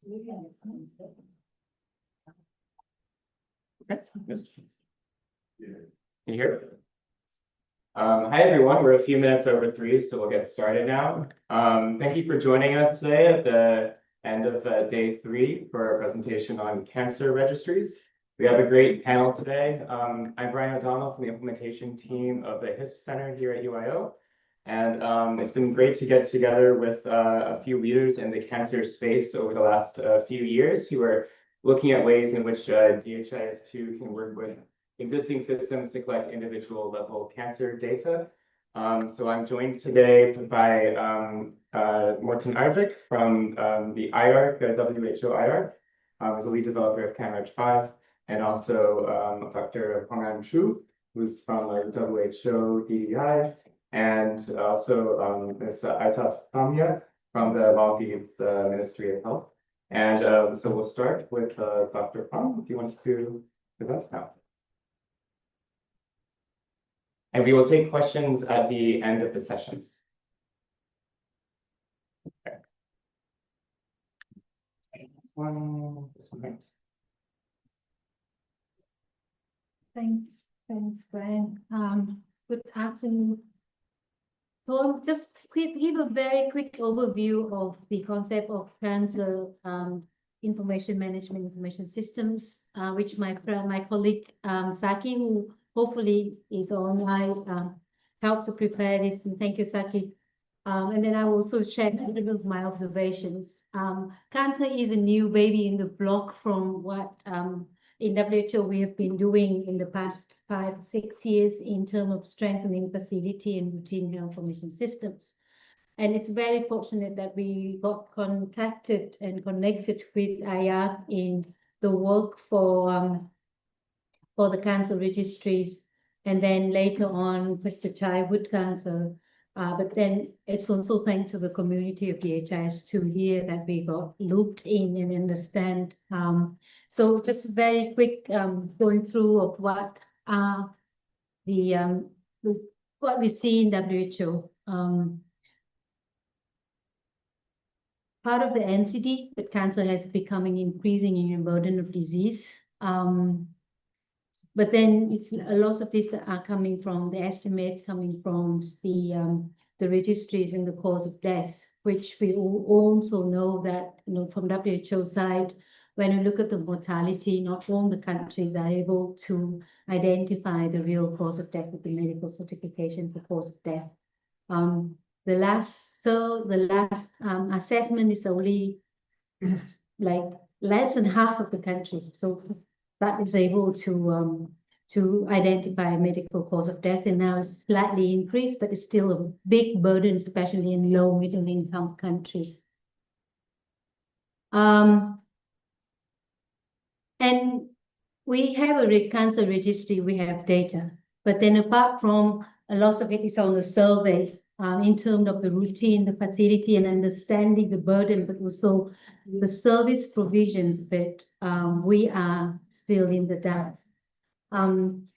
Okay. Can you hear it? Hi, everyone. We're a few minutes over 3, so we'll get started now. Thank you for joining us today at the end of day 3 for our presentation on cancer registries. We have a great panel today. I'm Brian O'Donnell from the implementation team of the DHIS2 Center here at UIO. And it's been great to get together with a few leaders in the cancer space over the last few years who are looking at ways in which DHIS2 can work with existing systems to collect individual level cancer data. So I'm joined today by Morten Isaac from the IARC, WHO IARC, who's a lead developer of CanReg5, and also Dr. Hongan Chu, who's from WHO DDI, and also Ms. Aisat Famia from the Maldives Ministry of Health. And so we'll start with Dr. Pham, if you want to present now. And we will take questions at the end of the sessions. Okay. This one. Thanks, Brian. Good afternoon. So I'll just give a very quick overview of the concept of cancer information management, information systems, which my colleague Saki, who hopefully is online, helped to prepare this. And thank you, Saki. And then I will also share a little bit of my observations. Cancer is a new baby in the block from what in WHO we have been doing in the past 5-6 years in terms of strengthening facility and routine health information systems. And it's very fortunate that we got contacted and connected with IARC in the work for the cancer registries, and then later on with the childhood cancer. But then it's also thanks to the community of DHIS2 here that we got looped in and understand. So just very quick going through of what what we see in WHO. Part of the NCD, that cancer has becoming increasing in burden of disease. But then it's a lot of these are coming from the estimates coming from the registries and the cause of death, which we also know that from WHO side, when we look at the mortality, not all the countries are able to identify the real cause of death with the medical certification for cause of death. The last assessment is only like less than half of the country, so that is able to identify a medical cause of death, and now it's slightly increased, but it's still a big burden, especially in low middle income countries. And we have a cancer registry, we have data, but then apart from a lot of it is on the survey in terms of the routine, the facility, and understanding the burden, but also the service provisions that we are still in the dark. And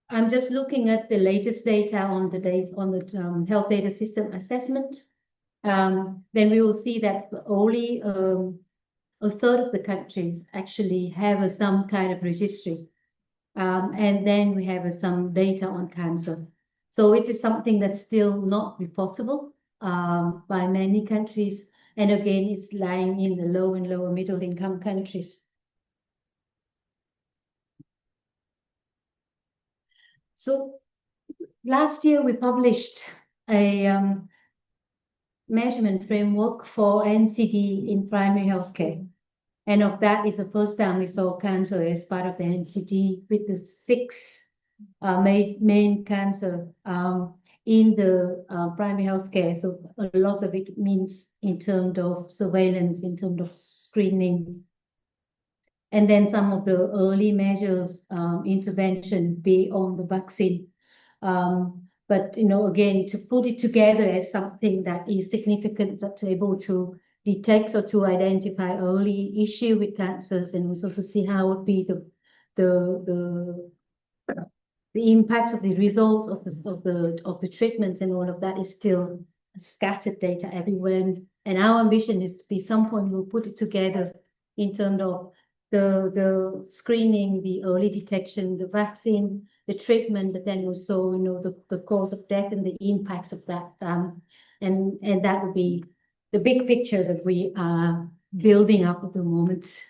I'm just looking at the latest data on the health data system assessment. Then we will see that only a third of the countries actually have some kind of registry. And then we have some data on cancer. So it is something that's still not reportable by many countries. And again, it's lying in the low and lower middle income countries. So last year we published a measurement framework for NCD in primary healthcare. And of that is the first time we saw cancer as part of the NCD with the 6 main cancer in the primary healthcare. So a lot of it means in terms of surveillance, in terms of screening. And then some of the early measures, intervention beyond the vaccine. But, again, to put it together as something that is significant, that's able to detect or to identify early issue with cancers, and also to see how would be the impact of the results of the treatments and all of that is still scattered data everywhere. And our ambition is to be some point we'll put it together in terms of the screening, the early detection, the vaccine, the treatment, but then also, you know, the cause of death and the impacts of that. And that would be the big picture that we are building up at the moment.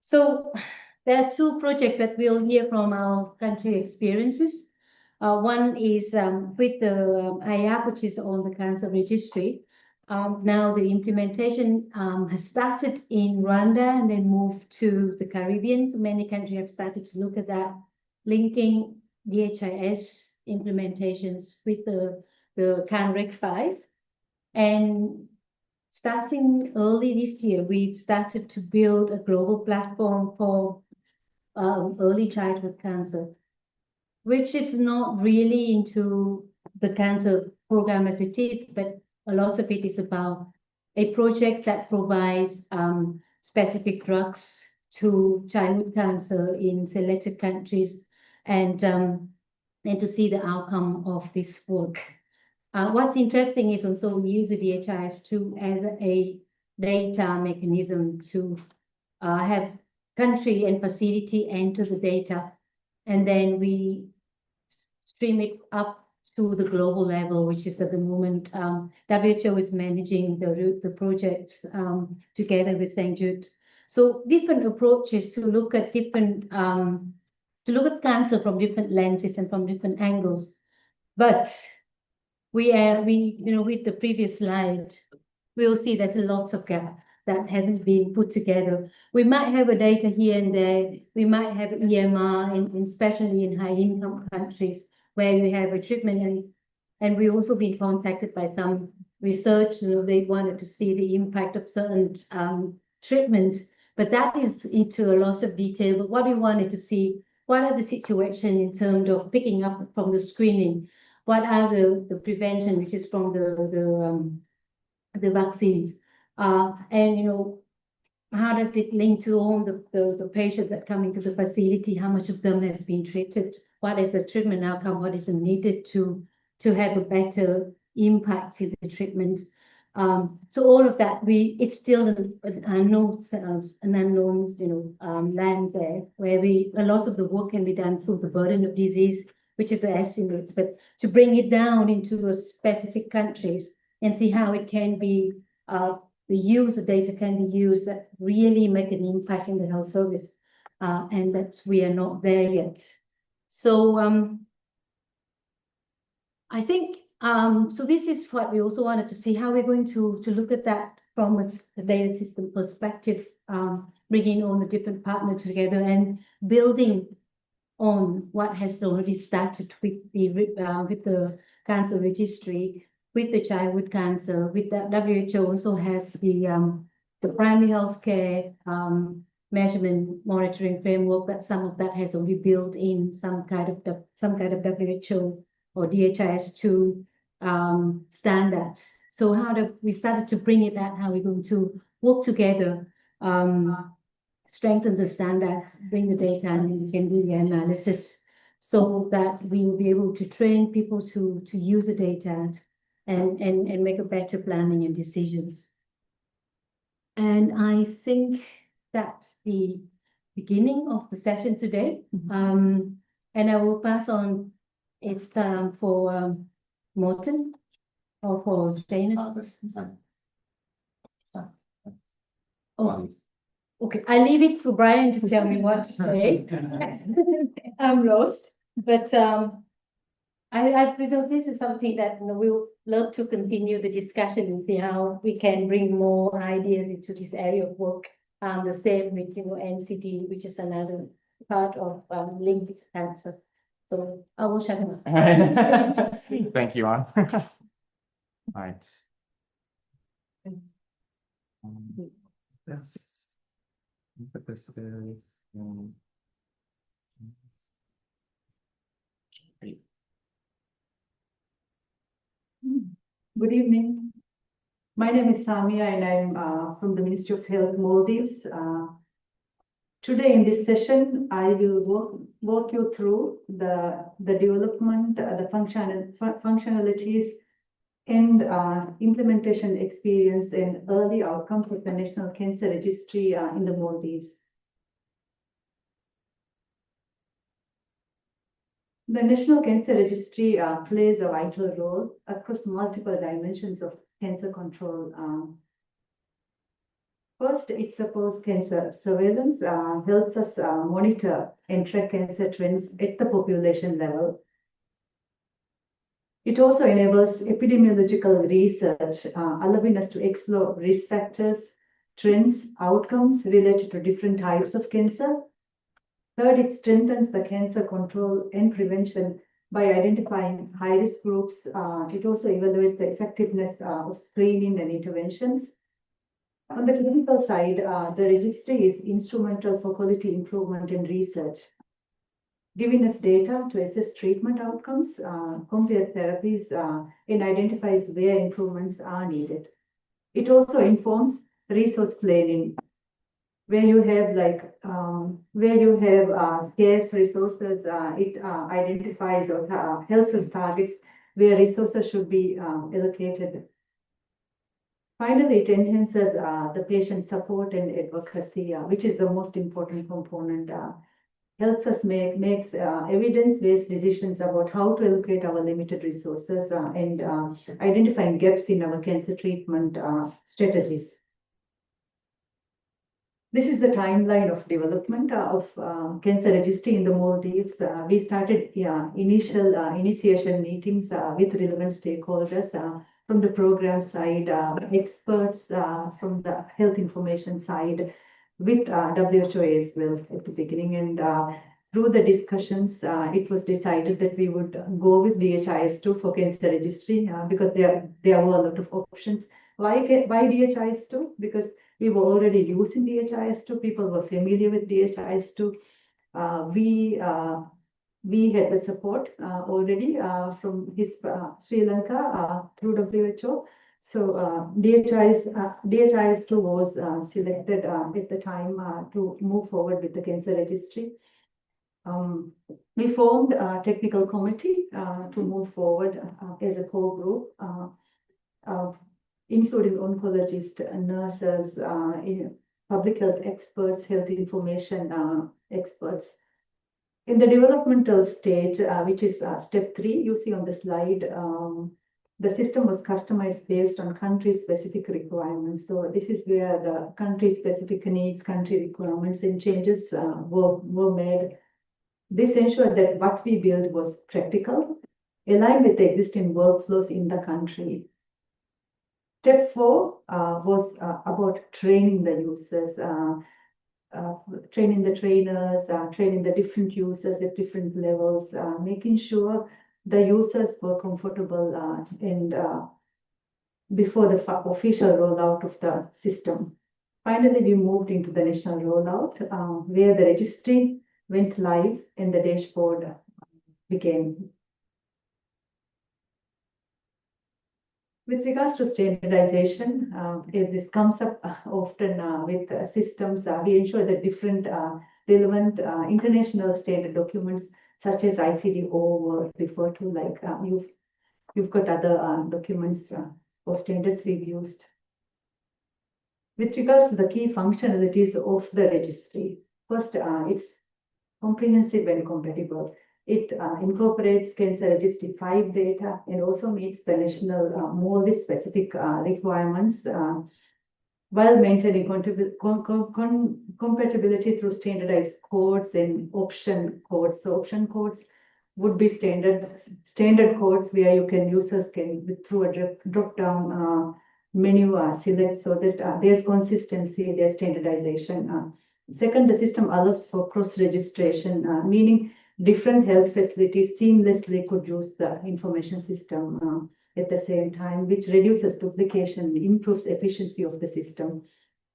So there are two projects that we'll hear from our country experiences. One is with the IAC, which is on the cancer registry. Now the implementation has started in Rwanda and then moved to the Caribbean. So many countries have started to look at that, linking DHIS implementations with the CAN-REG 5. And starting early this year, we've started to build a global platform for early childhood cancer, which is not really into the cancer program as it is, but a lot of it is about a project that provides specific drugs to childhood cancer in selected countries, and to see the outcome of this work. What's interesting is also we use the DHIS2 as a data mechanism to have country and facility enter the data, and then we stream it up to the global level, which is at the moment WHO is managing the projects together with St. Jude. So different approaches to look at different cancer from different lenses and from different angles. But we you know, with the previous slide, we'll see there's lots of gap that hasn't been put together. We might have a data here and there. We might have EMR, especially in high-income countries where we have a treatment, and we also been contacted by some research. You know, they wanted to see the impact of certain treatments, but that is into a lot of detail. But what we wanted to see, what are the situations in terms of picking up from the screening? What are the prevention, which is from the vaccines? And, you know, how does it link to all the patients that come into the facility? How much of them has been treated? What is the treatment outcome? What is needed to have a better impact in the treatment? So all of that, it's still an unknown, you know, land there, where a lot of the work can be done through the burden of disease, which is the estimates, but to bring it down into a specific countries and see how it can be, the data can be used that really make an impact in the health service, and that we are not there yet. So I think, so this is what we also wanted to see, how we're going to look at that from a data system perspective, bringing all the different partners together and building on what has already started with the cancer registry, with the childhood cancer, with the WHO also have the primary healthcare measurement monitoring framework, that some of that has already built in some kind of WHO or DHIS2 standards. So how do we started to bring it out, how we're going to work together, strengthen the standards, bring the data, and we can do the analysis so that we will be able to train people to use the data and make a better planning and decisions. And I think that's the beginning of the session today. And I will pass on, it's time for Morten or for Dana. Oh, okay, I leave it for Brian to tell me what to say. I'm lost, but I feel this is something that, you know, we'll love to continue the discussion and see how we can bring more ideas into this area of work. The same with, you know, NCD, which is another part of linked cancer. So I will shut him up. Thank you, Ann. All right. Yes. But this is Good evening. My name is Samia and I'm from the Ministry of Health, Maldives. Today in this session, I will walk you through the development, the functionalities and implementation experience and early outcomes of the National Cancer Registry in the Maldives. The National Cancer Registry plays a vital role across multiple dimensions of cancer control. First, it supports cancer surveillance, helps us monitor and track cancer trends at the population level. It also enables epidemiological research, allowing us to explore risk factors, trends, outcomes related to different types of cancer. Third, it strengthens the cancer control and prevention by identifying high-risk groups. It also evaluates the effectiveness of screening and interventions. On the clinical side, the registry is instrumental for quality improvement and research, giving us data to assess treatment outcomes, compares therapies, and identifies where improvements are needed. It also informs resource planning, where you have scarce resources. It identifies or helps us targets where resources should be allocated. Finally, it enhances the patient support and advocacy, which is the most important component. Helps us makes evidence-based decisions about how to allocate our limited resources and identifying gaps in our cancer treatment strategies. This is the timeline of development of cancer registry in the Maldives. We started initial initiation meetings with relevant stakeholders from the program side, experts from the health information side, with WHO as well at the beginning. And through the discussions, it was decided that we would go with DHIS2 for cancer registry because there were a lot of options. Why DHIS2? Because we were already using DHIS2. People were familiar with DHIS2. We had the support already from Sri Lanka through WHO. So DHIS2 was selected at the time to move forward with the cancer registry. We formed a technical committee to move forward as a core group, including oncologists, nurses, public health experts, health information experts. In the developmental stage, which is step 3, you see on the slide, the system was customized based on country-specific requirements. So this is where the country-specific needs, country requirements and changes were made. This ensured that what we built was practical, aligned with the existing workflows in the country. Step 4 was about training the users, training the trainers, training the different users at different levels, making sure the users were comfortable and before the official rollout of the system. Finally, we moved into the national rollout where the registry went live and the dashboard began. With regards to standardization, as this comes up often with systems, we ensure that different relevant international standard documents such as ICD-O were referred to, like you've got other documents or standards we've used. With regards to the key functionalities of the registry, first, it's comprehensive and compatible. It incorporates cancer registry 5 data and also meets the national Maldives specific requirements while maintaining compatibility through standardized codes and option codes. So option codes would be standard codes where users can through a drop down menu select so that there's consistency, there's standardization. Second, the system allows for cross registration, meaning different health facilities seamlessly could use the information system at the same time, which reduces duplication, improves efficiency of the system.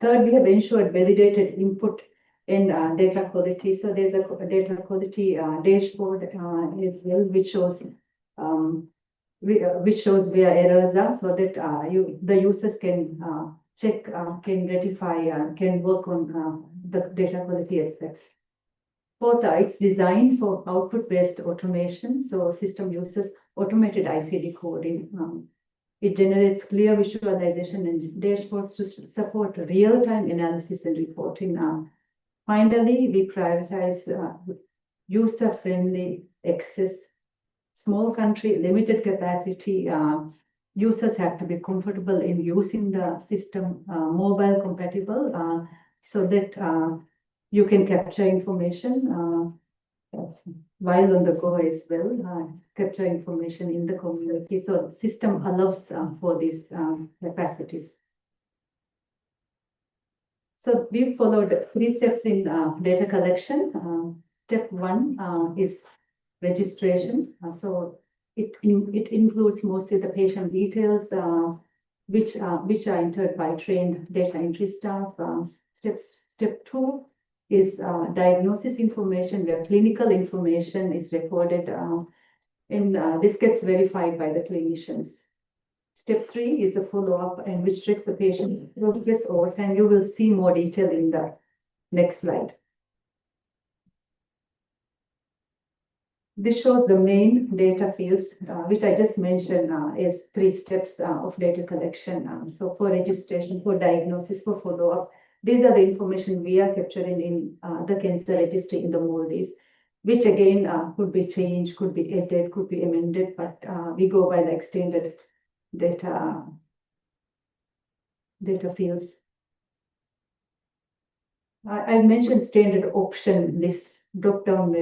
Third, we have ensured validated input and data quality. So there's a data quality dashboard as well, which shows where errors are, so that the users can check, can rectify, can work on the data quality aspects. Fourth, it's designed for output-based automation. So system uses automated ICD coding. It generates clear visualization and dashboards to support real-time analysis and reporting. Finally, we prioritize user-friendly access. Small country, limited capacity. Users have to be comfortable in using the system, mobile compatible, so that you can capture information while on the go as well, capture information in the community. So the system allows for these capacities. So we followed 3 steps in data collection. Step 1 is registration. So it includes mostly the patient details, which are entered by trained data entry staff. Step 2 is diagnosis information, where clinical information is recorded, and this gets verified by the clinicians. Step 3 is a follow-up, and which tracks the patient progress over time. You will see more detail in the next slide. This shows the main data fields, which I just mentioned is 3 steps of data collection. So for registration, for diagnosis, for follow-up, these are the information we are capturing in the cancer registry in the Maldives, which again could be changed, could be edited, could be amended, but we go by the extended data fields. I mentioned standard option list, drop-down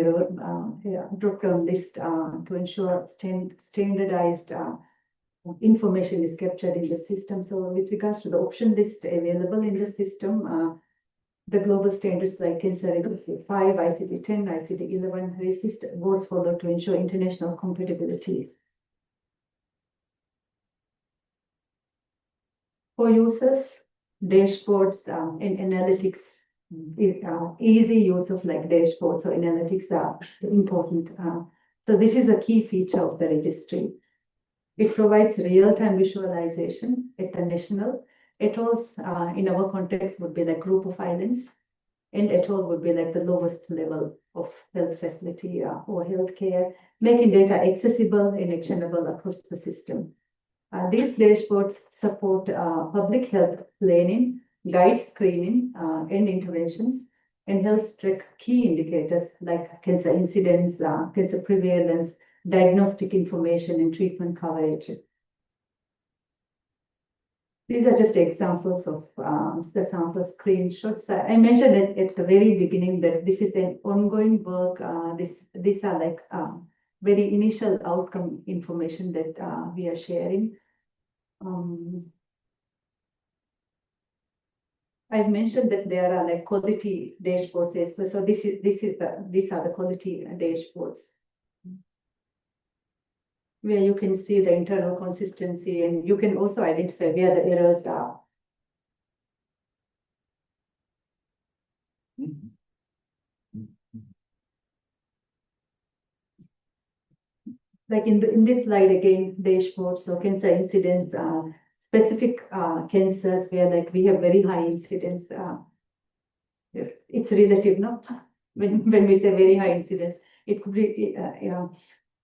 list to ensure standardized information is captured in the system. So with regards to the option list available in the system, the global standards like cancer registry 5, ICD-10, ICD-11 resist was followed to ensure international compatibility. For users, dashboards and analytics, easy use of like dashboards or analytics are important. So this is a key feature of the registry. It provides real-time visualization at the national. ATOLs in our context would be like group of islands, and ATOL would be like the lowest level of health facility or healthcare, making data accessible and actionable across the system. These dashboards support public health planning, guide screening and interventions, and help track key indicators like cancer incidence, cancer prevalence, diagnostic information, and treatment coverage. These are just examples of the sample screenshots. I mentioned at the very beginning that this is an ongoing work. These are like very initial outcome information that we are sharing. I've mentioned that there are like quality dashboards as well. So these are the quality dashboards, where you can see the internal consistency, and you can also identify where the errors are. Like in this slide again, dashboards, so cancer incidence, specific cancers where like we have very high incidence. It's relative, no? When we say very high incidence, it could be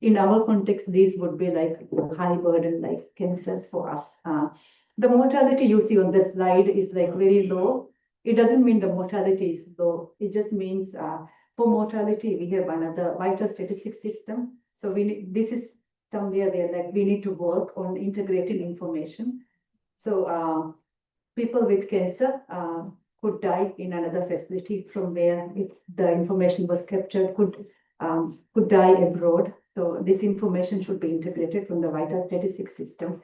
in our context, these would be like high burden like cancers for us. The mortality you see on the slide is like very low. It doesn't mean the mortality is low. It just means for mortality, we have another vital statistics system. So this is somewhere where like we need to work on integrating information. So people with cancer could die in another facility from where the information was captured, could die abroad. So this information should be integrated from the vital statistics system.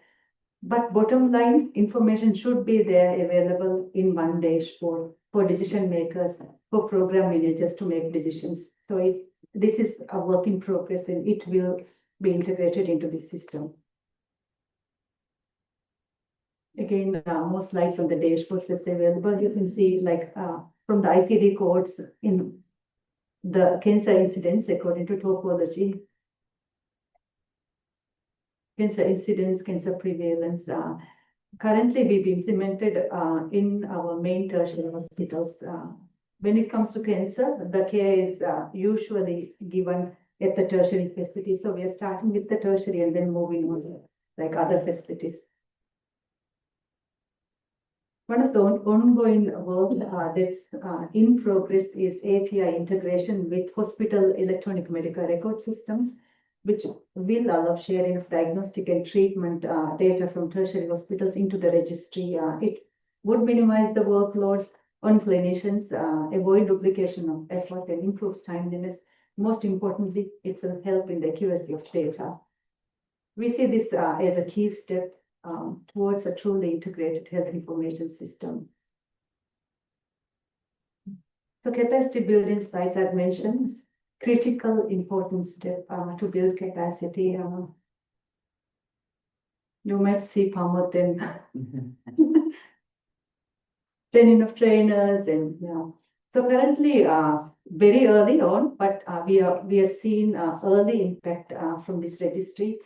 But bottom line, information should be there available in one dashboard for decision makers, for program managers to make decisions. So this is a work in progress, and it will be integrated into the system. Again, more slides on the dashboard that's available. You can see like from the ICD codes in the cancer incidence according to topology. Cancer incidence, cancer prevalence. Currently, we've implemented in our main tertiary hospitals. When it comes to cancer, the care is usually given at the tertiary facility. So we are starting with the tertiary and then moving on like other facilities. One of the ongoing work that's in progress is API integration with hospital electronic medical record systems, which will allow sharing of diagnostic and treatment data from tertiary hospitals into the registry. It would minimize the workload on clinicians, avoid duplication of effort, and improves timeliness. Most importantly, it will help in the accuracy of data. We see this as a key step towards a truly integrated health information system. So capacity building slides I've mentioned, critical important step to build capacity. You might see Pamod then training of trainers and so currently very early on, but we are seeing early impact from this registry.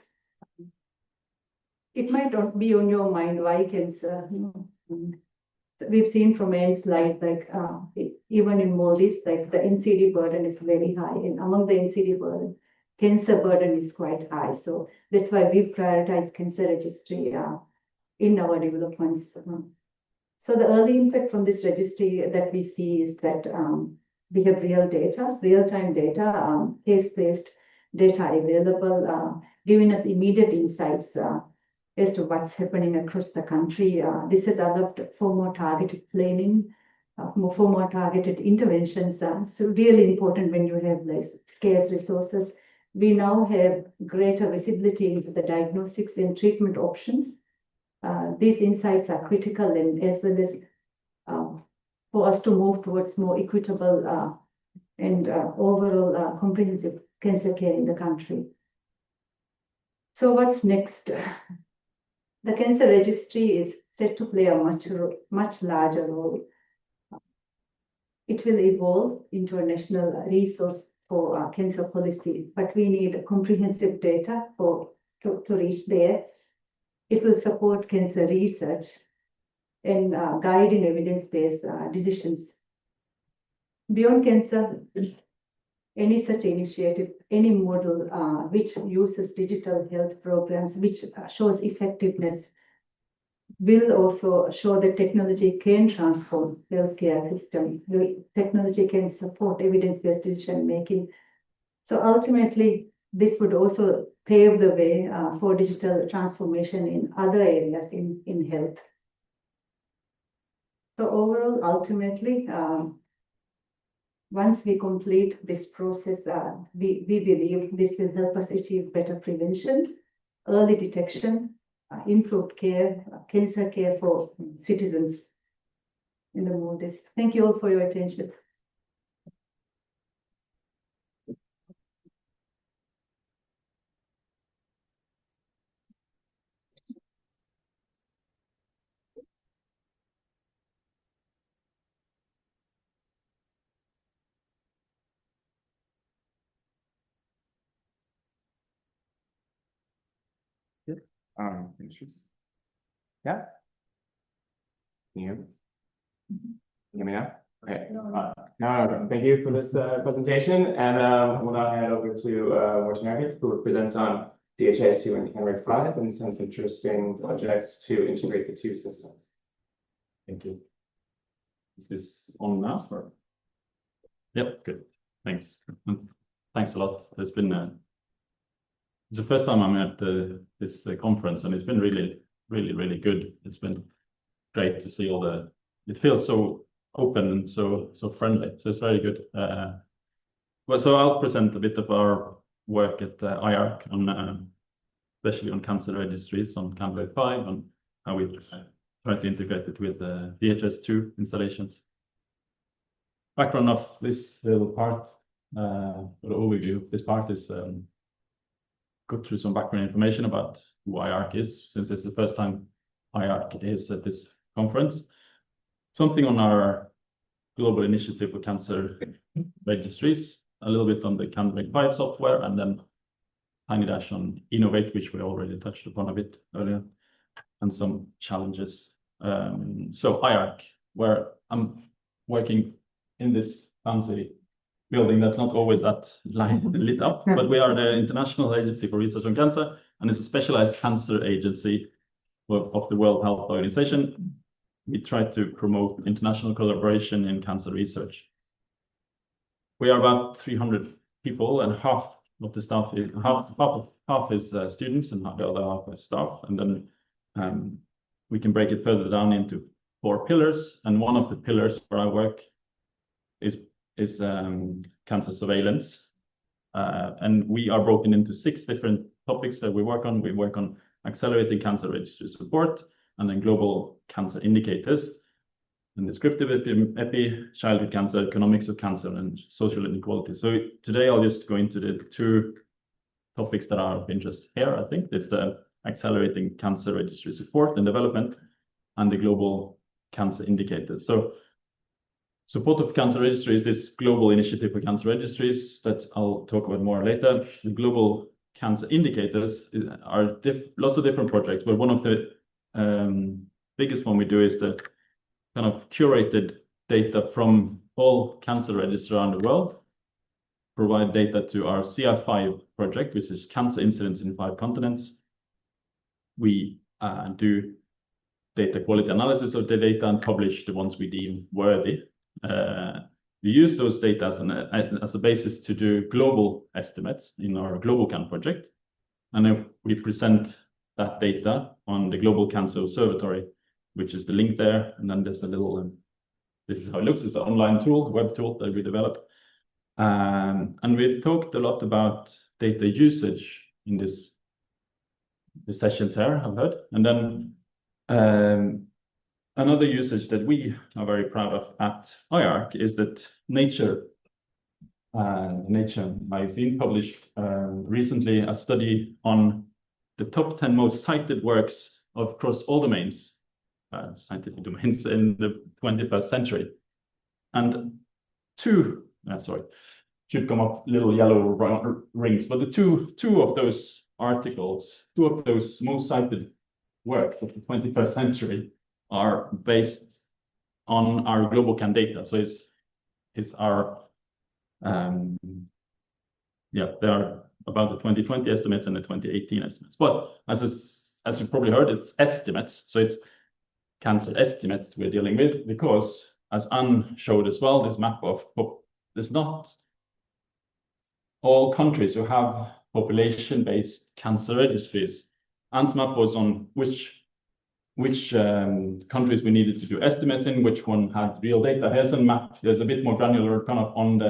It might not be on your mind why cancer. We've seen from Anne's slide, like even in Maldives, like the NCD burden is very high, and among the NCD burden, cancer burden is quite high. So that's why we prioritize cancer registry in our developments. So the early impact from this registry that we see is that we have real-time data, case-based data available, giving us immediate insights as to what's happening across the country. This has allowed for more targeted planning, for more targeted interventions. So really important when you have less scarce resources. We now have greater visibility into the diagnostics and treatment options. These insights are critical, and as well as for us to move towards more equitable and overall comprehensive cancer care in the country. So what's next? The cancer registry is set to play a much larger role. It will evolve into a national resource for cancer policy, but we need comprehensive data to reach there. It will support cancer research and guide in evidence-based decisions. Beyond cancer, any such initiative, any model which uses digital health programs, which shows effectiveness, will also show that technology can transform healthcare system. Technology can support evidence-based decision-making. So ultimately, this would also pave the way for digital transformation in other areas in health. So overall, ultimately, once we complete this process, we believe this will help us achieve better prevention, early detection, improved care, cancer care for citizens in the Maldives. Thank you all for your attention. Issues? Yeah. Can you hear me? Can you hear me now? Okay. No. Thank you for this presentation, and we'll now hand over to Martin, who will present on DHIS2 and Canberra 5 and some interesting projects to integrate the two systems. Thank you. Is this on now? Or? Yep, good. Thanks. Thanks a lot. It's been it's the first time I'm at this conference, and it's been really good. It's been great to see all the. It feels so open and so friendly. So it's very good. Well, so I'll present a bit of our work at IARC on especially on cancer registries on Canberra 5 and how we try to integrate it with DHIS2 installations. Background of this little part, or overview of this part is go through some background information about who IARC is, since it's the first time IARC is at this conference. Something on our global initiative for cancer registries, a little bit on the Canberra 5 software, and then tiny dash on Innovate, which we already touched upon a bit earlier, and some challenges. So IARC, where I'm working in this fancy building that's not always that lit up, but we are the International Agency for Research on Cancer, and it's a specialized cancer agency of the World Health Organization. we try to promote international collaboration in cancer research. We are about 300 people, and half of the staff is half is students, and the other half is staff. And then we can break it further down into 4 pillars, and one of the pillars for our work is cancer surveillance. And we are broken into 6 different topics that we work on. We work on accelerating cancer registry support, and then global cancer indicators, and descriptive epi, childhood cancer, economics of cancer, and social inequality. So today I'll just go into the 2 topics that are of interest here. I think it's the accelerating cancer registry support and development, and the global cancer indicators. So support of cancer registry is this global initiative for cancer registries that I'll talk about more later. The global cancer indicators are lots of different projects, but one of the biggest one we do is the kind of curated data from all cancer registries around the world, provide data to our CI5 project, which is cancer incidence in 5 continents. We do data quality analysis of the data and publish the ones we deem worthy. We use those data as a basis to do global estimates in our Global Can project. And then we present that data on the Global Cancer Observatory, which is the link there. And then there's a little, this is how it looks. It's an online tool, web tool that we developed. And we've talked a lot about data usage in the sessions here, I've heard. And then another usage that we are very proud of at IARC is that Nature magazine published recently a study on the top 10 most cited works across all domains, scientific domains in the 21st century. And should come up little yellow rings, but the two of those articles, 2 of those most cited works of the 21st century are based on our Global Can data. So it's our there are about the 2020 estimates and the 2018 estimates. But as you probably heard, it's estimates. So it's cancer estimates we're dealing with, because as Anne showed as well, this map of there's not all countries who have population-based cancer registries. Anne's map was on which countries we needed to do estimates in, which one had real data. Here's a map. There's a bit more granular kind of on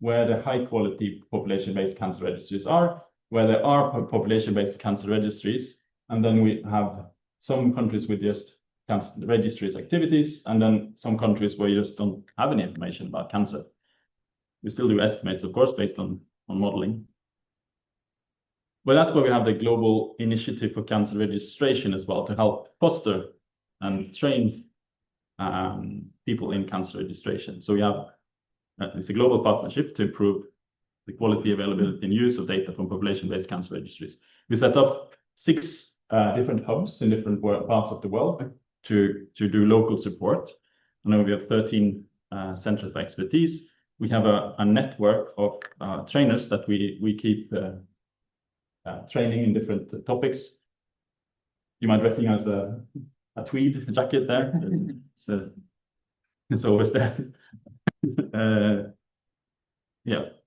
where the high quality population-based cancer registries are, where there are population-based cancer registries. And then we have some countries with just cancer registries activities, and then some countries where you just don't have any information about cancer. We still do estimates, of course, based on modeling. Well, that's why we have the Global Initiative for Cancer Registration as well, to help foster and train people in cancer registration. So we have, it's a global partnership to improve the quality, availability, and use of data from population-based cancer registries. We set up 6 different hubs in different parts of the world to do local support. And then we have 13 centers of expertise. We have a network of trainers that we keep training in different topics. You might recognize a tweed jacket there. It's always there.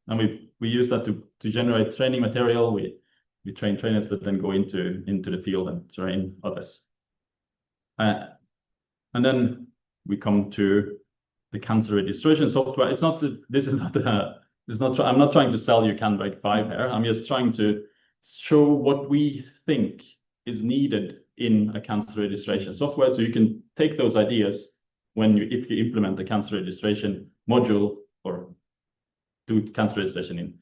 And we use that to generate training material. We train trainers that then go into the field and train others. And then we come to the cancer registration software. I'm not trying to sell you CanReg 5 here. I'm just trying to show what we think is needed in a cancer registration software, so you can take those ideas if you implement the cancer registration module or do cancer registration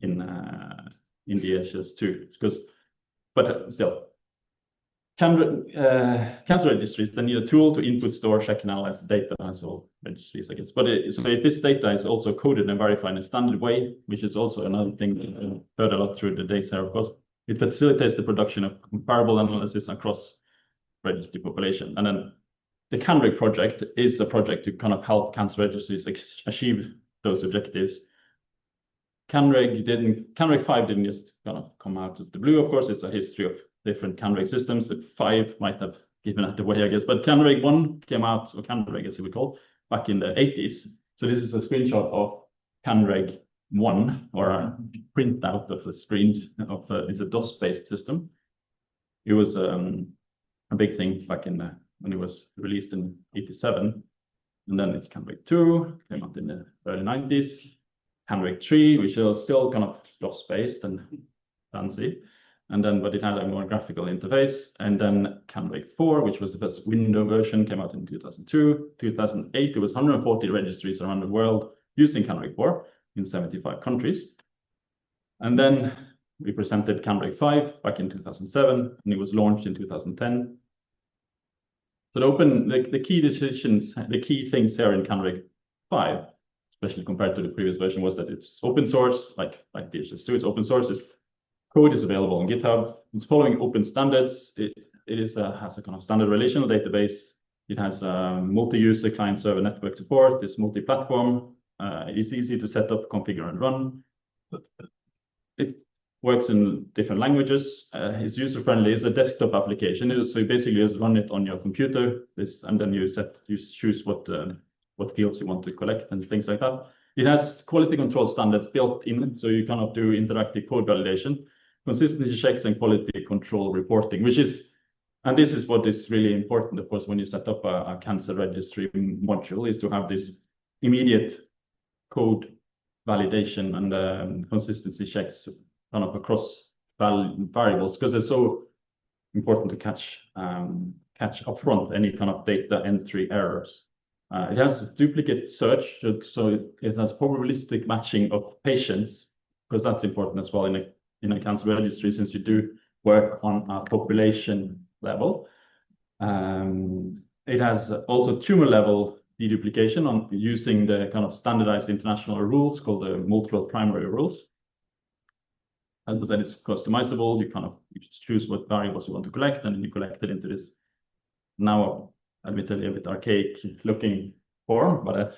in DHIS2. But still, cancer registries, they need a tool to input, store, check, and analyze the data, as all registries, I guess. But so if this data is also coded and verified in a standard way, which is also another thing that heard a lot through the days here, of course, it facilitates the production of comparable analysis across registry population. And then the CanReg project is a project to kind of help cancer registries achieve those objectives. CanReg 5 didn't just kind of come out of the blue, of course. It's a history of different CanReg systems. The 5 might have given that away, I guess. But CanReg 1 came out, or CanReg as it would call, back in the 80s. So this is a screenshot of CanReg 1, or a printout of the screen of it's a DOS-based system. It was a big thing back in when it was released in 87. And then it's CanReg 2, came out in the early 90s. CanReg 3, which was still kind of DOS-based and fancy. And then, but it had a more graphical interface. And then CanReg 4, which was the first window version, came out in 2002. 2008, there was 140 registries around the world using CanReg 4 in 75 countries. And then we presented CanReg 5 back in 2007, and it was launched in 2010. So the key decisions, the key things here in CanReg 5, especially compared to the previous version, was that it's open source, like DHIS2, it's open source. Its code is available on GitHub. It's following open standards. It has a kind of standard relational database. It has multi-user client-server network support. It's multi-platform. It is easy to set up, configure, and run. It works in different languages. It's user-friendly. It's a desktop application. So you basically just run it on your computer, and then you choose what fields you want to collect and things like that. It has quality control standards built in, so you cannot do interactive code validation, consistency checks, and quality control reporting, and this is what is really important, of course, when you set up a cancer registry module, is to have this immediate code validation and consistency checks kind of across variables, because it's so important to catch upfront any kind of data entry errors. It has duplicate search, so it has probabilistic matching of patients, because that's important as well in a cancer registry, since you do work on a population level. It has also tumor level deduplication on using the kind of standardized international rules called the multiple primary rules. And then it's customizable. You choose what variables you want to collect, and then you collect it into this now admittedly a bit archaic looking form, but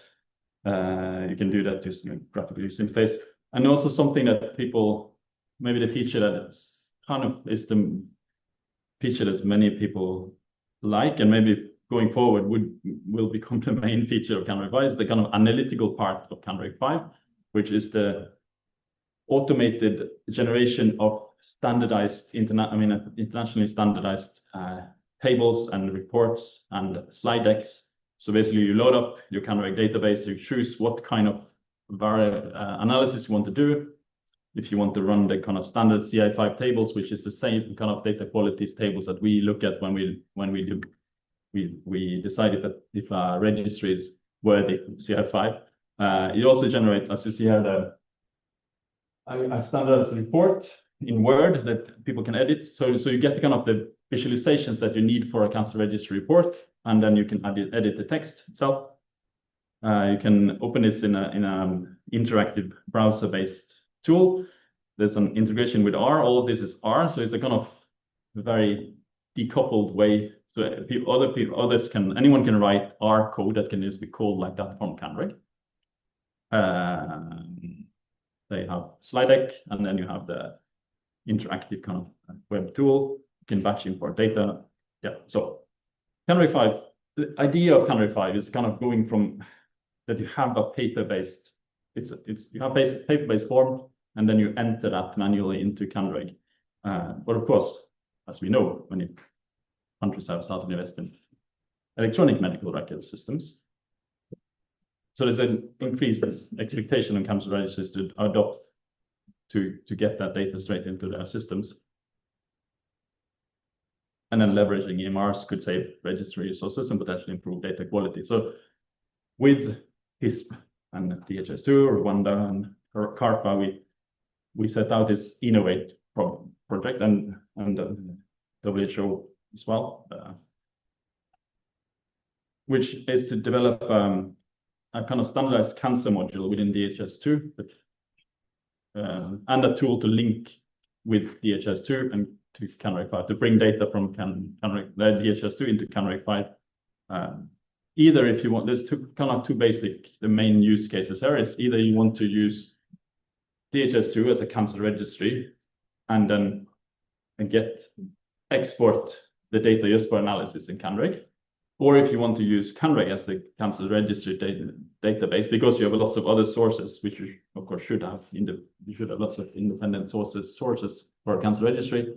you can do that just graphical user interface. And also something that people, maybe the feature that is the feature that many people like, and maybe going forward will become the main feature of CanReg 5, is the kind of analytical part of CanReg 5, which is the automated generation of standardized, internationally standardized tables and reports and slide decks. So basically you load up your CanReg database, you choose what kind of analysis you want to do. If you want to run the kind of standard CI5 tables, which is the same kind of data qualities tables that we look at when we decided that if a registry is worthy CI5. It also generates, as you see here, a standardized report in Word that people can edit. So you get the kind of the visualizations that you need for a cancer registry report, and then you can edit the text itself. You can open this in an interactive browser-based tool. There's an integration with R. All of this is R, so it's a kind of very decoupled way. So anyone can write R code that can just be called like that from CanReg. They have slide deck, and then you have the interactive kind of web tool. You can batch import data. Yeah, so CanReg 5, the idea of CanReg 5 is kind of going from that you have a paper-based, you have paper-based form, and then you enter that manually into CanReg. But of course, as we know, many countries have started to invest in electronic medical record systems. So there's an increased expectation on cancer registries to adopt to get that data straight into their systems. And then leveraging EMRs could save registry resources and potentially improve data quality. So with HISP and DHIS2, Rwanda, and CARPA, we set out this Innovate project and WHO as well, which is to develop a kind of standardized cancer module within DHIS2, and a tool to link with DHIS2 and to CanReg 5 to bring data from DHIS2 into CanReg 5. Either if you want, there's two basic, the main use cases here is either you want to use DHIS2 as a cancer registry and then export the data just for analysis in CanReg. Or if you want to use CanReg as a cancer registry database, because you have lots of other sources, which you of course should have. You should have lots of independent sources for a cancer registry.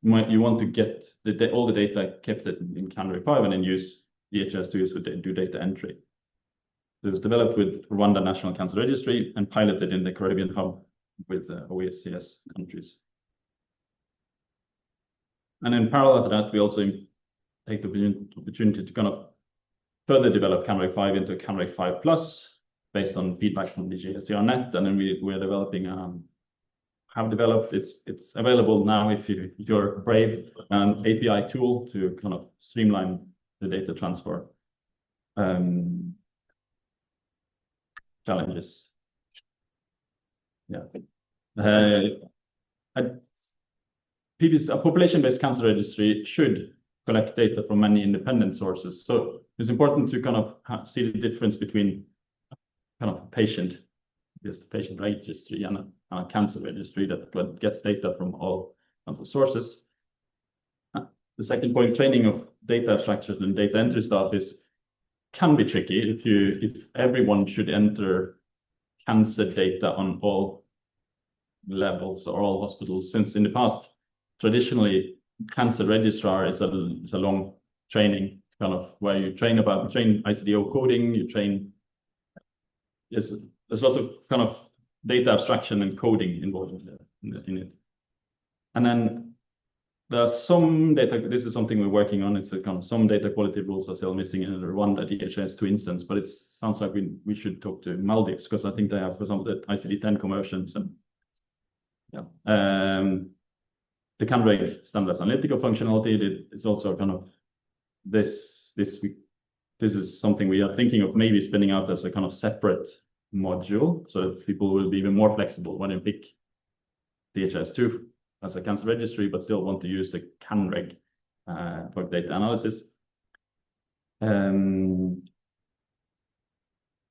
You want to get all the data kept in CanReg 5 and then use DHIS2 to do data entry. It was developed with Rwanda National Cancer Registry and piloted in the Caribbean hub with OECS countries. And in parallel to that, we also take the opportunity to kind of further develop CanReg 5 into CanReg 5 Plus based on feedback from the GSCRnet. And then we're developing, have developed, it's available now if you're brave, an API tool to kind of streamline the data transfer challenges. Yeah. A population-based cancer registry should collect data from many independent sources. So it's important to kind of see the difference between kind of patient registry and a cancer registry that gets data from all of the sources. The second point, training of data abstractions and data entry staff can be tricky if everyone should enter cancer data on all levels or all hospitals, since in the past, traditionally, cancer registrar is a long training, kind of where you train ICD-O coding, there's lots of kind of data abstraction and coding involved in it. And then there are some data, this is something we're working on, it's a kind of some data quality rules are still missing in the Rwanda DHIS2 instance, but it sounds like we should talk to Maldives, because I think they have, for example, the ICD-10 conversions and the CanReg standards analytical functionality. It's also kind of this is something we are thinking of maybe spinning out as a kind of separate module, so that people will be even more flexible when they pick DHIS2 as a cancer registry, but still want to use the CanReg for data analysis.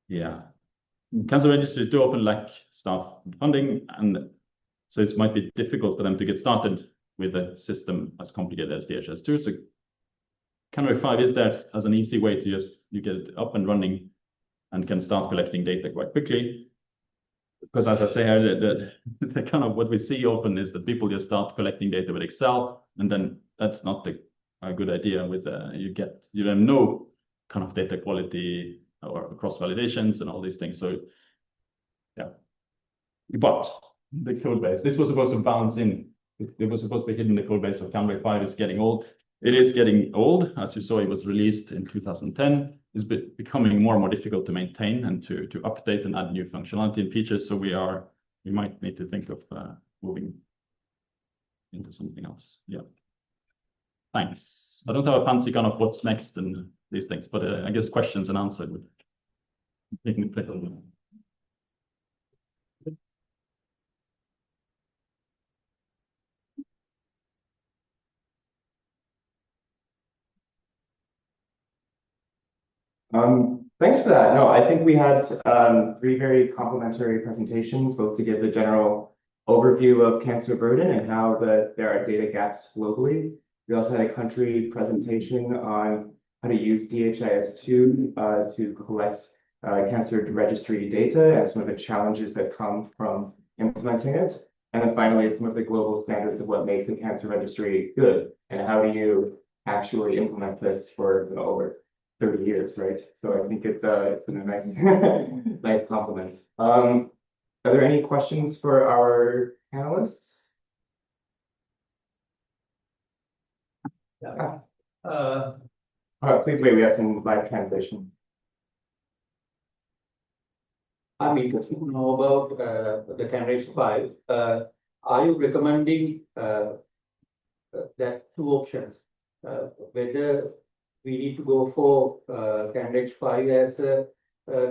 Yeah, cancer registries do often lack staff and funding, and so it might be difficult for them to get started with a system as complicated as DHIS2. So CanReg 5 is there as an easy way to you get it up and running and can start collecting data quite quickly. Because as I say here, the kind of what we see often is that people just start collecting data with Excel, and then that's not a good idea. With you have no kind of data quality or cross validations and all these things. So yeah, but the code base, this was supposed to bounce in. It was supposed to be hidden. The code base of CanReg 5 is getting old. It is getting old. As you saw, it was released in 2010. It's becoming more and more difficult to maintain and to update and add new functionality and features. So we might need to think of moving into something else. Yeah. Thanks. I don't have a fancy kind of what's next and these things, but I guess questions and answers would make me play on them. Thanks for that. No, I think we had three very complimentary presentations, both to give the general overview of cancer burden and how there are data gaps globally. We also had a country presentation on how to use DHIS2 to collect cancer registry data and some of the challenges that come from implementing it. And then finally, some of the global standards of what makes a cancer registry good and how do you actually implement this for over 30 years, right? So I think it's been a nice nice compliment. Are there any questions for our panelists? Yeah. Please wait, we have some live translation. I'm interested to know about the CanReg 5. Are you recommending that two options, whether we need to go for CanReg 5 as a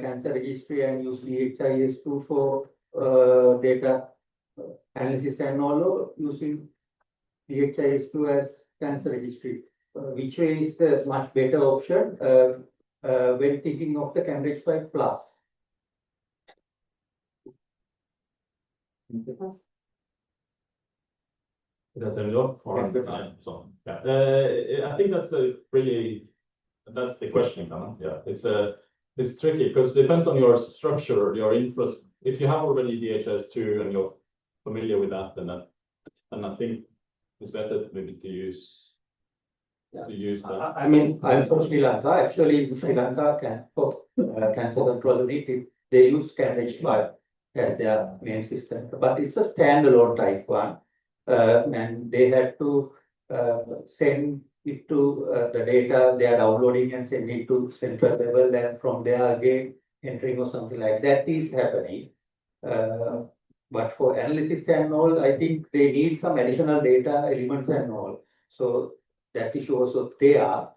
cancer registry and use DHIS2 for data analysis, and also using DHIS2 as cancer registry? Which way is the much better option when thinking of the CanReg 5 Plus? That turn it off or Yes, so, yeah. I think that's the question, huh? Yeah, it's tricky because it depends on your structure, your infra. If you have already DHIS2 and you're familiar with that, then I think it's better maybe to use that. I mean, I'm from Sri Lanka. Actually, in Sri Lanka, cancer control unit, they use CanReg5 as their main system, but it's a standalone type one. And they had to send it to the data they are downloading and send it to central level, and from there again entering or something like that is happening. But for analysis and all, I think they need some additional data elements and all. So that issue also there.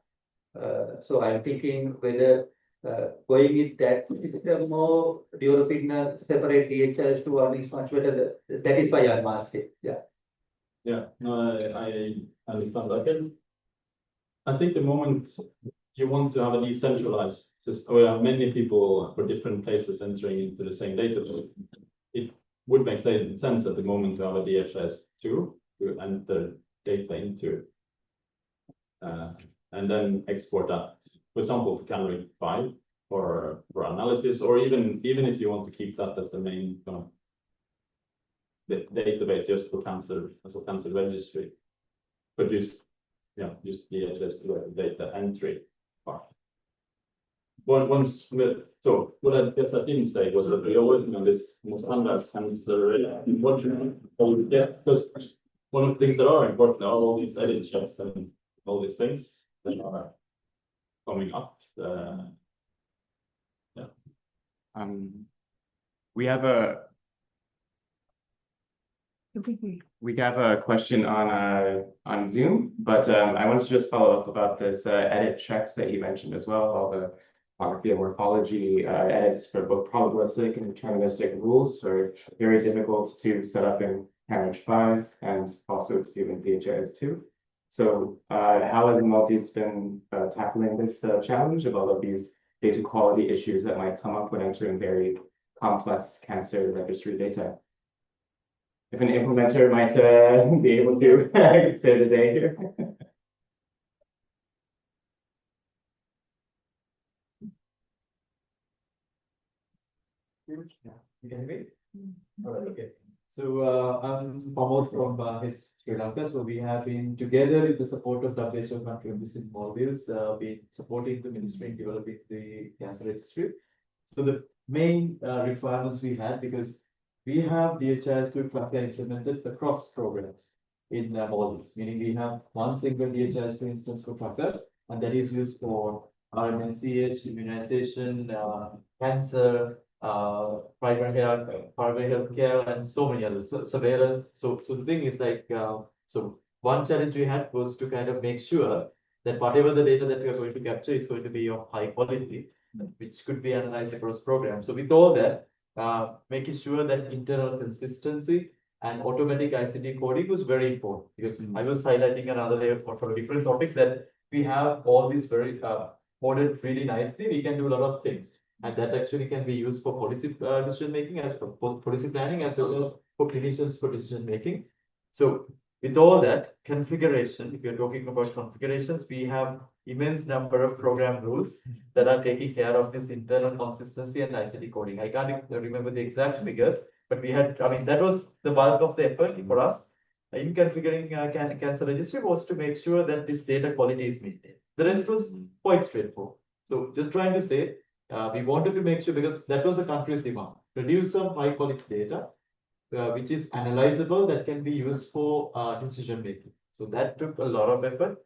So I'm thinking whether going with that system or developing a separate DHIS2 one is much better. That is why I'm asking. Yeah. Yeah, no, I understand that. I think the moment you want to have a decentralized system, where many people for different places entering into the same data, it would make sense at the moment to have a DHIS2 to enter data into, and then export that, for example, to CanReg5 for analysis, or even if you want to keep that as the main kind of the database just for cancer as a cancer registry, but just DHIS2 data entry part. So what I guess I didn't say was that we are working on this standard cancer because one of the things that are important are all these edit checks and all these things that are coming up. We have a question on Zoom, but I want to just follow up about this edit checks that you mentioned as well, all the topography and morphology edits for both probabilistic and deterministic rules are very difficult to set up in CanReg5 and also to do in DHIS2. So how has Maldives been tackling this challenge of all of these data quality issues that might come up when entering very complex cancer registry data? If an implementer might be able to say the day here. You can hear me? All right, okay. So I'm Pamod from Sri Lanka. So we have been together with the support of WHO countries in Maldives, been supporting the ministry in developing the cancer registry. So the main requirements we had, because we have DHIS2 Tracker implemented across programs in Maldives, meaning we have one single DHIS2 instance for Tracker, and that is used for RMNCH, immunization, cancer, primary health care, and so many others, surveillance. So the thing is like, so one challenge we had was to kind of make sure that whatever the data that we are going to capture is going to be of high quality, which could be analyzed across programs. So with all that, making sure that internal consistency and automatic ICD coding was very important, because I was highlighting another layer for a different topic, that we have all these very coded really nicely. We can do a lot of things, and that actually can be used for policy decision making, as for policy planning, as well as for clinicians for decision making. So with all that configuration, if you're talking about configurations, we have immense number of program rules that are taking care of this internal consistency and ICD coding. I can't remember the exact figures, but we had, I mean, that was the bulk of the effort for us in configuring cancer registry, was to make sure that this data quality is maintained. The rest was quite straightforward. So just trying to say, we wanted to make sure, because that was the country's demand, produce some high quality data, which is analyzable, that can be used for decision making. So that took a lot of effort.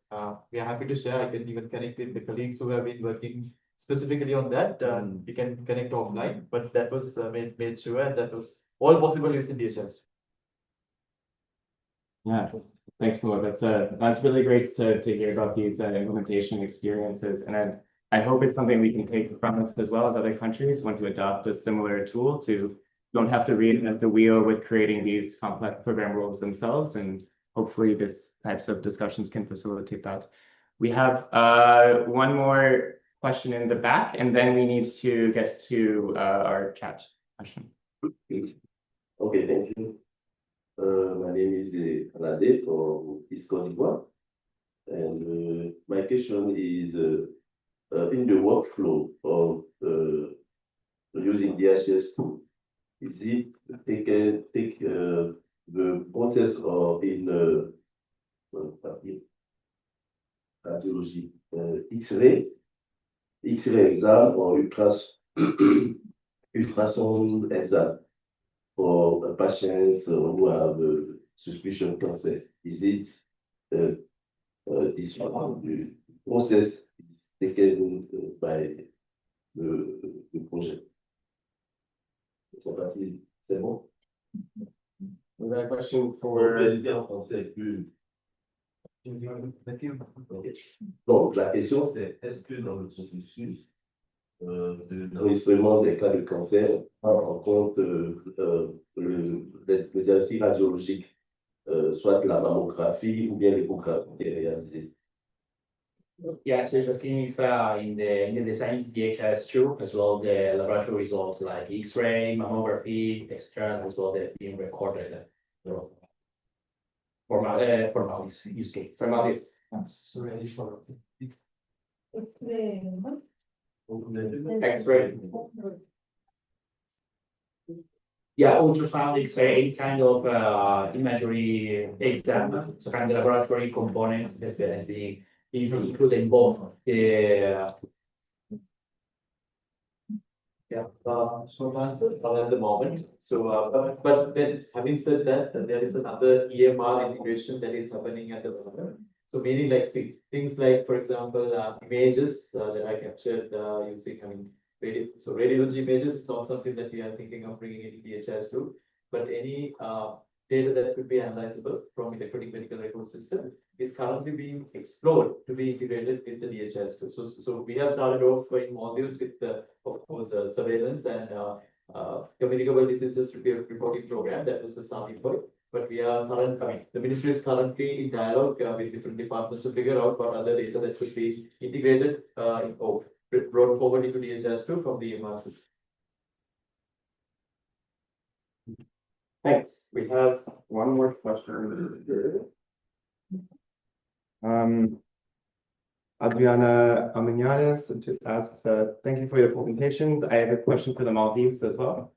We are happy to share. I can even connect with the colleagues who have been working specifically on that. We can connect offline, but that was made sure, and that was all possible using DHIS. Yeah, thanks, Flo. That's really great to hear about these implementation experiences, and I hope it's something we can take from us as well as other countries want to adopt a similar tool to don't have to reinvent the wheel with creating these complex program rules themselves, and hopefully this types of discussions can facilitate that. We have one more question in the back, and then we need to get to our chat question. Okay, thank you. My name is Alade from East Cote d'Ivoire. And my question is in the workflow of using DHIS2, is it take the process of in radiology, X-ray exam or ultrasound exam for patients who have suspicion cancer? Is it this process is taken by the project? C'est bon? Was that a question for? Donc, la question c'est, est-ce que dans le processus d'enregistrement des cas de cancer, on prend en compte le diagnostic radiologique, soit la mammographie ou bien l'échographie qui est réalisée? Yeah, so just asking if in the design of DHIS2 as well the laboratory results like X-ray, mammography, etc. as well that being recorded for Maldives use case. For Maldives. X-ray. Yeah, ultrasound, X-ray, any kind of imagery exam, so kind of laboratory component that is including both the Short answer, not at the moment. So, but then having said that, there is another EMR integration that is happening at the moment. So meaning like see, things like, for example, images that I captured using, radiology images is not something that we are thinking of bringing into DHIS2, but any data that could be analyzable from electronic medical record system is currently being explored to be integrated with the DHIS2. So we have started off in Maldives with the, of course, surveillance and communicable diseases reporting program. That was the starting point. But we are the ministry is currently in dialogue with different departments to figure out what other data that could be integrated or brought forward into DHIS2 from the EMR system. Thanks. We have one more question. Adriana Amanianes asks, thank you for your presentation. I have a question for the Maldives as well.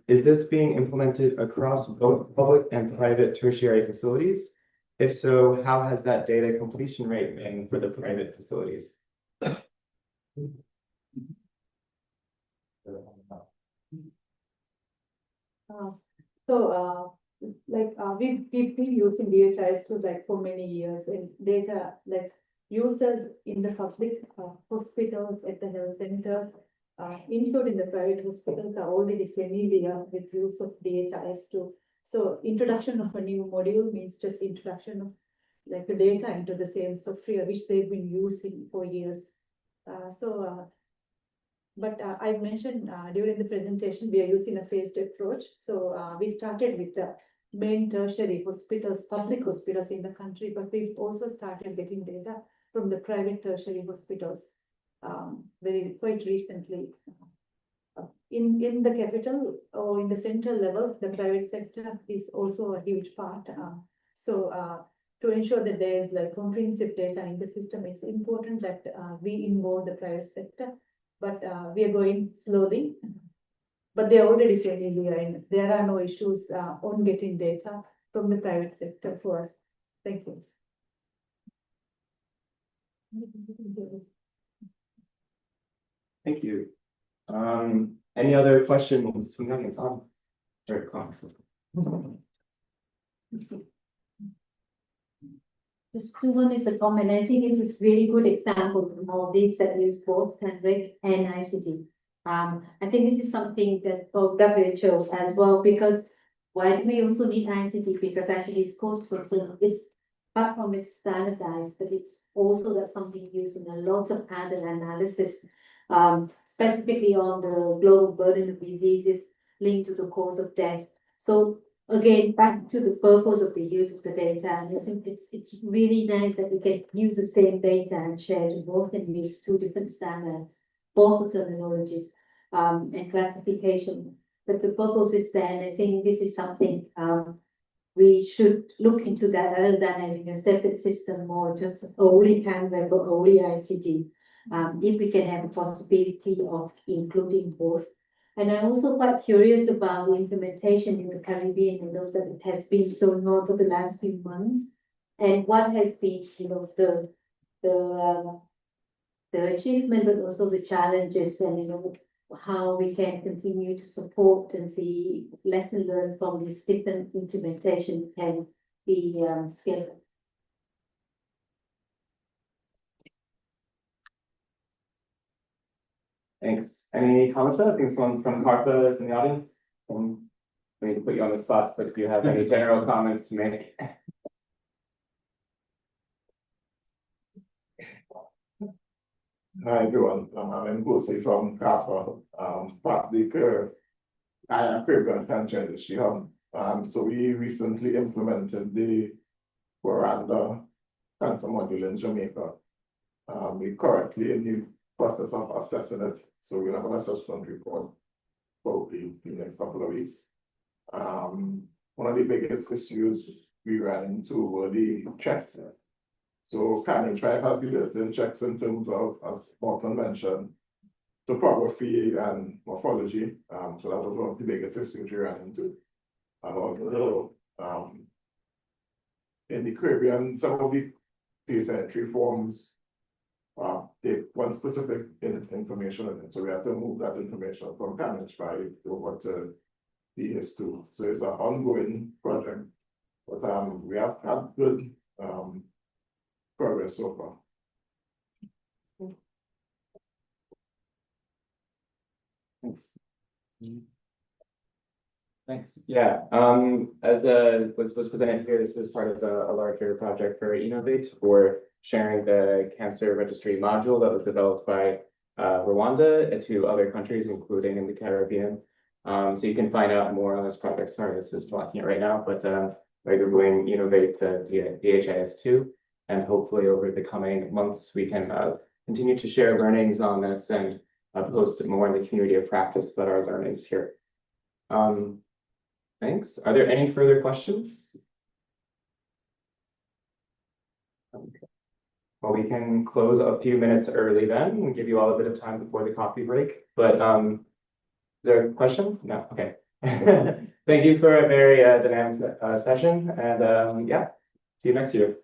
Is this being implemented across both public and private tertiary facilities? If so, how has that data completion rate been for the private facilities? We've been using DHIS2 like for many years, and data like users in the public hospitals, at the health centers, including the private hospitals, are already familiar with use of DHIS2. So introduction of a new module means just introduction of like the data into the same software which they've been using for years. But I mentioned during the presentation, we are using a phased approach. So we started with the main tertiary hospitals, public hospitals in the country, but we've also started getting data from the private tertiary hospitals quite recently. In the capital or in the central level, the private sector is also a huge part. To ensure that there is like comprehensive data in the system, it's important that we involve the private sector. But we are going slowly, but they're already familiar and there are no issues on getting data from the private sector for us. Thank you. Thank you. Any other questions from the audience? Sure, Just one is a comment. I think it's a really good example of Maldives that use both CANRIC and ICD. I think this is something that both WHO as well, because why do we also need ICD? Because ICD is called so it's apart from it's standardized, but it's also that something used in a lot of other analysis, specifically on the global burden of diseases linked to the cause of death. So again, back to the purpose of the use of the data, and it's really nice that we can use the same data and share to both and use two different standards, both the terminologies and classification. but the purpose is there, and I think this is something we should look into that rather than having a separate system or just only PANWeb or only ICD. If we can have a possibility of including both. And I'm also quite curious about the implementation in the Caribbean. I know that it has been going on for the last few months. And what has been, the achievement, but also the challenges, and how we can continue to support and see lesson learned from this different implementation can be scaled. Thanks. Any comments? I think someone from CARPA is in the audience. I need to put you on the spot, but if you have any general comments to make. Hi everyone, I'm Ngozi from CARPA, part of the Caribbean Cancer Industry Hub. So we recently implemented the Rwanda cancer module in Jamaica. We currently in the process of assessing it, so we'll have an assessment report probably in the next couple of weeks. One of the biggest issues we ran into were the checks. So Canning Tribe has built-in checks in terms of, as Morton mentioned, topography and morphology. So that was one of the biggest issues we ran into. And also, in the Caribbean, some of the data entry forms take one specific information in it. So we have to move that information from Canning Tribe over to DHIS2. So it's an ongoing project, but we have had good progress so far. Thanks. Thanks. Yeah, as was presented here, this is part of a larger project for Innovate for sharing the cancer registry module that was developed by Rwanda to other countries, including in the Caribbean. So you can find out more on this project. Sorry, this is blocking it right now, but by Googling Innovate DHIS2, and hopefully over the coming months, we can continue to share learnings on this and post more in the community of practice that are learnings here. Thanks. Are there any further questions? Okay. Well, we can close a few minutes early then and give you all a bit of time before the coffee break. But is there a question? No. Okay. Thank you for a very dynamic session, and yeah, see you next year.